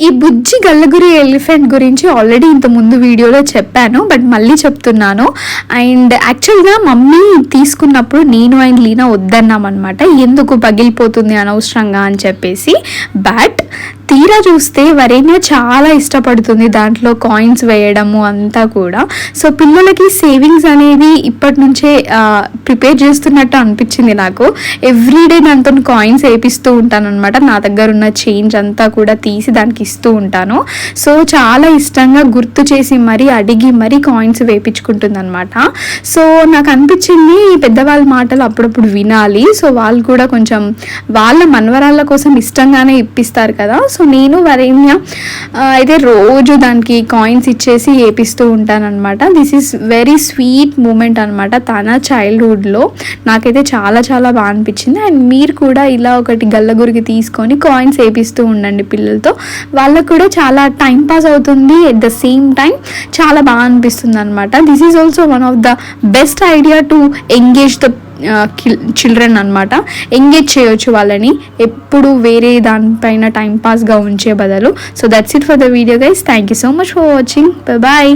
ఈ బుజ్జి గల్లగురి ఎలిఫెంట్ గురించి ఆల్రెడీ ఇంత ముందు వీడియోలో చెప్పాను, బట్ మళ్ళీ చెప్తున్నాను. అండ్ యాక్చువల్గా మమ్మీ తీసుకున్నప్పుడు నేను అండ్ లీనా వద్దన్నాం అనమాట, ఎందుకు పగిలిపోతుంది అనవసరంగా అని చెప్పేసి. బట్ తీరా చూస్తే వరేణ్య చాలా ఇష్టపడుతుంది దాంట్లో కాయిన్స్ వేయడము అంతా కూడా. సో పిల్లలకి సేవింగ్స్ అనేది ఇప్పటి నుంచే ప్రిపేర్ చేస్తున్నట్టు అనిపించింది నాకు. ఎవ్రీడే దాంతో కాయిన్స్ వేపిస్తూ ఉంటాను అనమాట. నా దగ్గర ఉన్న చేంజ్ అంతా కూడా తీసి దానికి ఇస్తూ ఉంటాను. సో చాలా ఇష్టంగా గుర్తు చేసి మరీ అడిగి మరీ కాయిన్స్ వేపించుకుంటుంది అనమాట. సో నాకు అనిపించింది పెద్దవాళ్ళ మాటలు అప్పుడప్పుడు వినాలి. సో వాళ్ళు కూడా కొంచెం వాళ్ళ మనవరాళ్ళ కోసం ఇష్టంగానే ఇప్పిస్తారు కదా. సో నేను వరేణ్య అయితే రోజు దానికి కాయిన్స్ ఇచ్చేసి వేపిస్తూ ఉంటానన్నమాట. This is very sweet moment అనమాట తన చైల్డ్హుడ్లో. నాకైతే చాలా చాలా బాగా అనిపించింది. అండ్ మీరు కూడా ఇలా ఒకటి గల్లగురికి తీసుకొని కాయిన్స్ వేపిస్తూ ఉండండి పిల్లలతో. వాళ్ళకు కూడా చాలా టైం పాస్ అవుతుంది, ఎట్ ద సేమ్ టైం చాలా బాగా అనిపిస్తుంది అనమాట. This is also one of the best idea to engage the children అనమాట. ఎంగేజ్ చేయొచ్చు వాళ్ళని, ఎప్పుడు వేరే దానిపైన టైం పాస్గా ఉంచే బదులు. So that's it for the video guys. Thank you so much for watching. Bye.